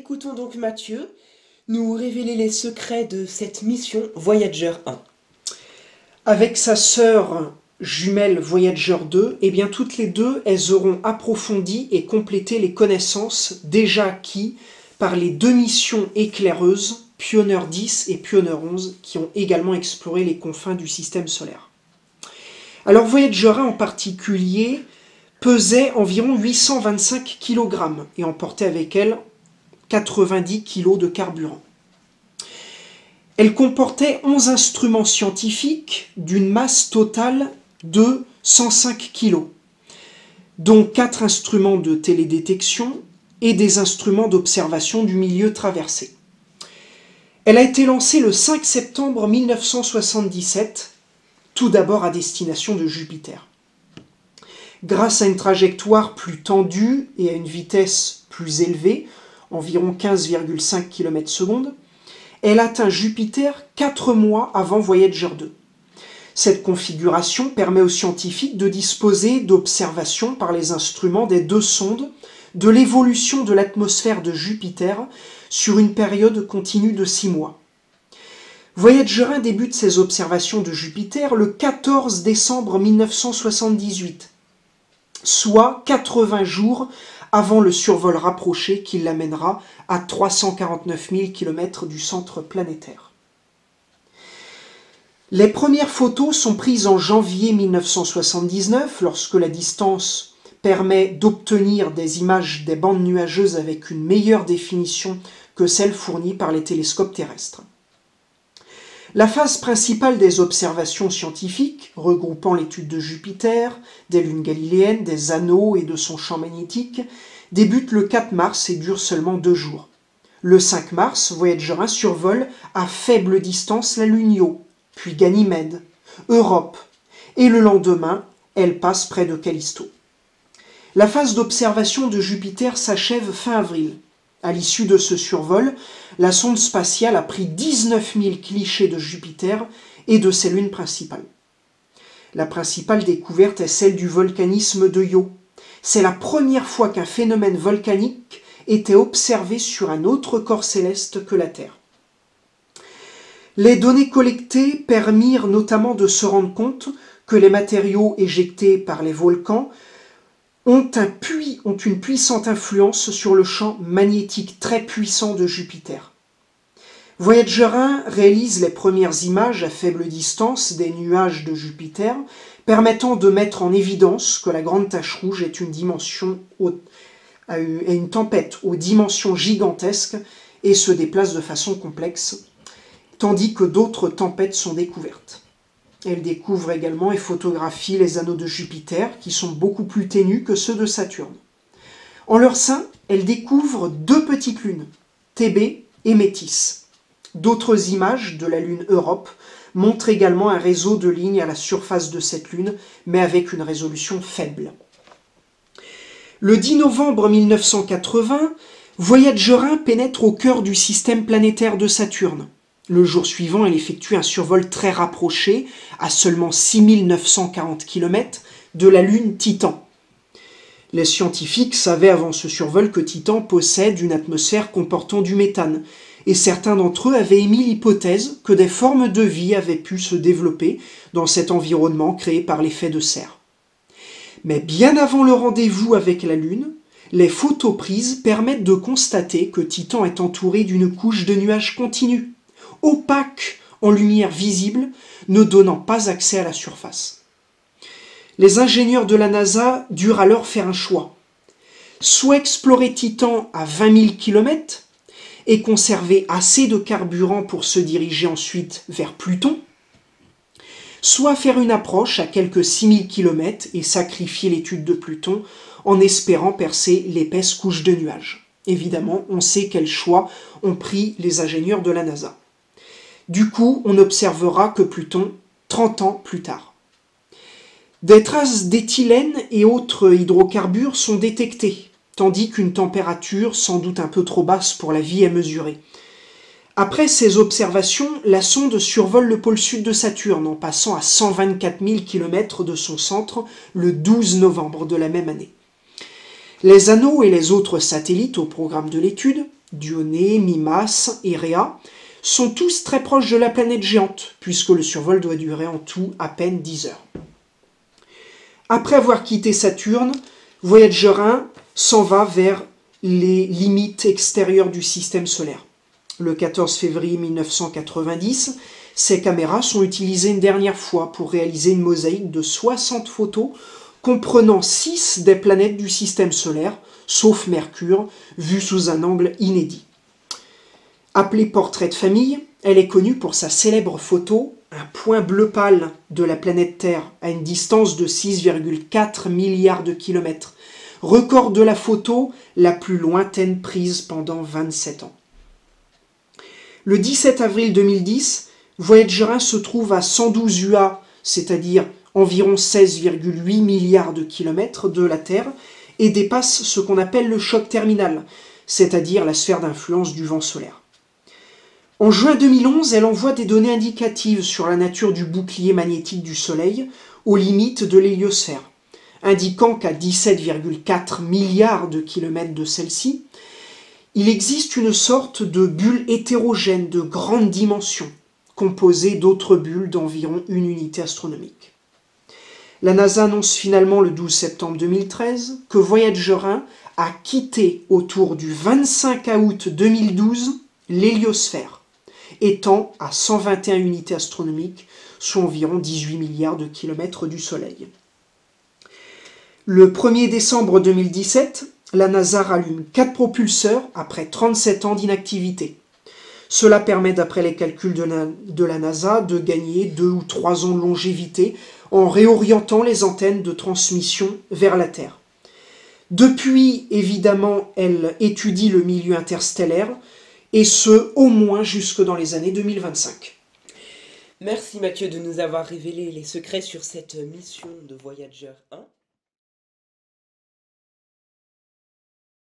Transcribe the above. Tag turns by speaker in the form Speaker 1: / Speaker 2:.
Speaker 1: écoutons donc Mathieu nous révéler les secrets de cette mission Voyager 1. Avec sa sœur jumelle Voyager 2, eh bien toutes les deux, elles auront approfondi et complété les connaissances déjà acquises par les deux missions éclaireuses, Pioneer 10 et Pioneer 11, qui ont également exploré les confins du système solaire. Alors Voyager 1 en particulier pesait environ 825 kg et emportait avec elle 90 kg de carburant. Elle comportait 11 instruments scientifiques d'une masse totale de 105 kg, dont 4 instruments de télédétection et des instruments d'observation du milieu traversé. Elle a été lancée le 5 septembre 1977, tout d'abord à destination de Jupiter. Grâce à une trajectoire plus tendue et à une vitesse plus élevée, environ 15,5 km/s, elle atteint Jupiter 4 mois avant Voyager 2. Cette configuration permet aux scientifiques de disposer d'observations par les instruments des deux sondes de l'évolution de l'atmosphère de Jupiter sur une période continue de 6 mois. Voyager 1 débute ses observations de Jupiter le 14 décembre 1978, soit 80 jours avant le survol rapproché qui l'amènera à 349 000 km du centre planétaire. Les premières photos sont prises en janvier 1979, lorsque la distance permet d'obtenir des images des bandes nuageuses avec une meilleure définition que celle fournie par les télescopes terrestres. La phase principale des observations scientifiques, regroupant l'étude de Jupiter, des lunes galiléennes, des anneaux et de son champ magnétique, débute le 4 mars et dure seulement 2 jours. Le 5 mars, Voyager 1 survole à faible distance la lune Io, puis Ganymède, Europe, et le lendemain, elle passe près de Callisto. La phase d'observation de Jupiter s'achève fin avril. À l'issue de ce survol, la sonde spatiale a pris 19 000 clichés de Jupiter et de ses lunes principales. La principale découverte est celle du volcanisme de Io. C'est la première fois qu'un phénomène volcanique était observé sur un autre corps céleste que la Terre. Les données collectées permirent notamment de se rendre compte que les matériaux éjectés par les volcans ont une puissante influence sur le champ magnétique très puissant de Jupiter. Voyager 1 réalise les premières images à faible distance des nuages de Jupiter, permettant de mettre en évidence que la grande tache rouge est une tempête aux dimensions gigantesques et se déplace de façon complexe, tandis que d'autres tempêtes sont découvertes. Elle découvre également et photographie les anneaux de Jupiter, qui sont beaucoup plus ténus que ceux de Saturne. En leur sein, elle découvre 2 petites lunes, Thébé et Métis. D'autres images de la lune Europe montrent également un réseau de lignes à la surface de cette lune, mais avec une résolution faible. Le 10 novembre 1980, Voyager 1 pénètre au cœur du système planétaire de Saturne. Le jour suivant, elle effectue un survol très rapproché, à seulement 6 940 km, de la lune Titan. Les scientifiques savaient avant ce survol que Titan possède une atmosphère comportant du méthane, et certains d'entre eux avaient émis l'hypothèse que des formes de vie avaient pu se développer dans cet environnement créé par l'effet de serre. Mais bien avant le rendez-vous avec la Lune, les photos prises permettent de constater que Titan est entouré d'une couche de nuages continus, opaque en lumière visible, ne donnant pas accès à la surface. Les ingénieurs de la NASA durent alors faire un choix. Soit explorer Titan à 20 000 km et conserver assez de carburant pour se diriger ensuite vers Pluton, soit faire une approche à quelques 6 000 km et sacrifier l'étude de Pluton en espérant percer l'épaisse couche de nuages. Évidemment, on sait quel choix ont pris les ingénieurs de la NASA. Du coup, on n'observera que Pluton 30 ans plus tard. Des traces d'éthylène et autres hydrocarbures sont détectées, tandis qu'une température sans doute un peu trop basse pour la vie est mesurée. Après ces observations, la sonde survole le pôle sud de Saturne en passant à 124 000 km de son centre le 12 novembre de la même année. Les anneaux et les autres satellites au programme de l'étude Dionée, Mimas et Rhea, sont tous très proches de la planète géante, puisque le survol doit durer en tout à peine 10 heures. Après avoir quitté Saturne, Voyager 1 s'en va vers les limites extérieures du système solaire. Le 14 février 1990, ces caméras sont utilisées une dernière fois pour réaliser une mosaïque de 60 photos comprenant 6 des planètes du système solaire, sauf Mercure, vue sous un angle inédit. Appelée portrait de famille, elle est connue pour sa célèbre photo, un point bleu pâle de la planète Terre à une distance de 6,4 milliards de kilomètres, record de la photo la plus lointaine prise pendant 27 ans. Le 17 avril 2010, Voyager 1 se trouve à 112 UA, c'est-à-dire environ 16,8 milliards de kilomètres de la Terre, et dépasse ce qu'on appelle le choc terminal, c'est-à-dire la sphère d'influence du vent solaire. En juin 2011, elle envoie des données indicatives sur la nature du bouclier magnétique du Soleil aux limites de l'héliosphère, indiquant qu'à 17,4 milliards de kilomètres de celle-ci, il existe une sorte de bulle hétérogène de grande dimension, composée d'autres bulles d'environ une unité astronomique. La NASA annonce finalement le 12 septembre 2013 que Voyager 1 a quitté autour du 25 août 2012 l'héliosphère, étant à 121 unités astronomiques, soit environ 18 milliards de kilomètres du Soleil. Le 1er décembre 2017, la NASA rallume 4 propulseurs après 37 ans d'inactivité. Cela permet, d'après les calculs de la NASA, de gagner 2 ou 3 ans de longévité en réorientant les antennes de transmission vers la Terre. Depuis, évidemment, elle étudie le milieu interstellaire, et ce, au moins jusque dans les années 2025.
Speaker 2: Merci Mathieu de nous avoir révélé les secrets sur cette mission de Voyager 1.